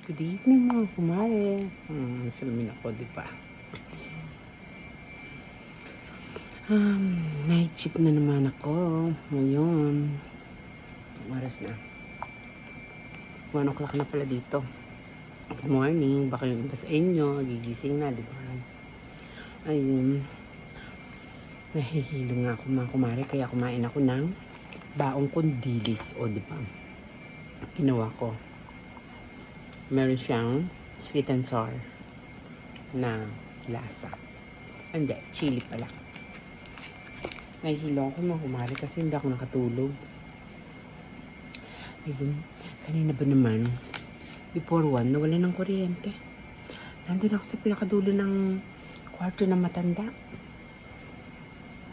Good evening mga kumare. Salamin ako, di ba? Night shift na naman ako. Ngayon. Oras na. 1 o'clock na pala dito. Good morning. Baka yung iba sa inyo, gigising na, di ba? Ayun. Nahihilo nga ako mga kumare. Kaya kumain ako ng baong kondilis. O, di ba? Ginawa ko. Meron siyang sweet and sour na lasa. Hindi, chili pala. Nahihilo ako mga kumari kasi hindi ako nakatulog. Ayun, kanina ba naman, before 1, nawala ng kuryente. Nandun ako sa pinakadulo ng kwarto ng matanda.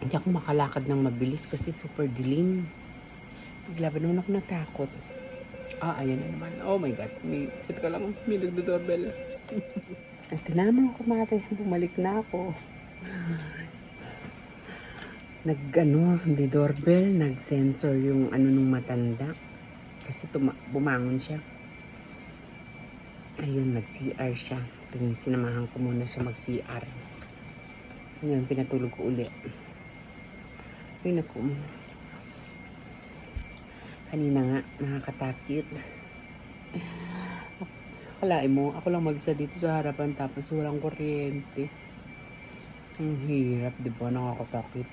Hindi ako makalakad ng mabilis kasi super dilim. Bigla ba naman ako natakot. Ayan na naman. Oh my God. Sit ka lang. May nagdo-doorbell. Ito na mga kumare. Bumalik na ako. Hindi doorbell. Nag-sensor yung nung matanda. Kasi bumangon siya. Ayun, nag-CR siya. Sinamahan ko muna siya mag-CR. Ngayon, pinatulog ko uli. Ayun ako. Kanina nga, nakakatakit. Akalain mo, ako lang mag-isa dito sa harapan tapos walang kuryente. Ang hirap, di ba? Nakakatakit.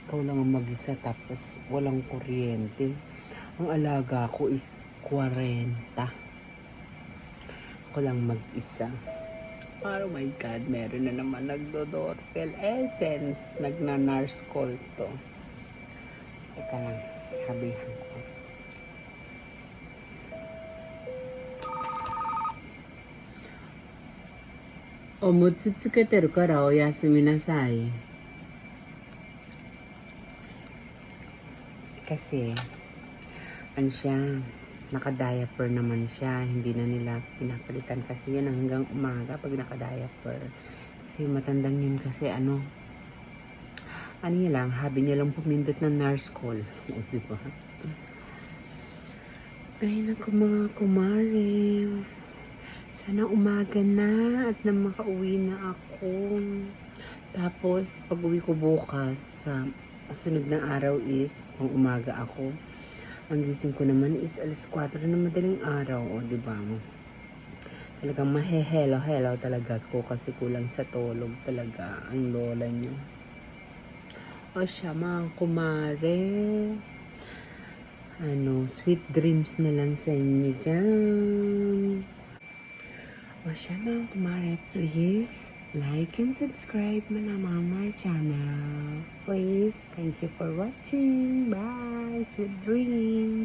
Ikaw lang ang mag-isa tapos walang kuryente. Ang alaga ko is 40. Ako lang mag-isa. Oh my God, meron na naman nagdo-doorbell. Essence, nagna-nurse call to. Teka lang, habihan ko. Omotsutsuketeru kara oyasumi nasai. Kasi, siya, naka-diaper naman siya. Hindi na nila pinapalitan kasi yan hanggang umaga pag naka-diaper. Kasi matandang yun kasi niya lang, habi niya lang pumindot ng nurse call. O, diba? Ay, naku mga kumare. Sana umaga na at na makauwi na ako. Tapos, pag uwi ko bukas, sa sunod na araw is, pang umaga ako. Ang gising ko naman is alas 4 na madaling araw. O, diba? Talagang mahehelo-helo talaga ko kasi kulang sa tulog talaga ang lola niyo. O siya, mga kumare. Sweet dreams na lang sa inyo dyan. O siya mga kumare, please like and subscribe mo naman my channel. Please, thank you for watching. Bye, sweet dreams.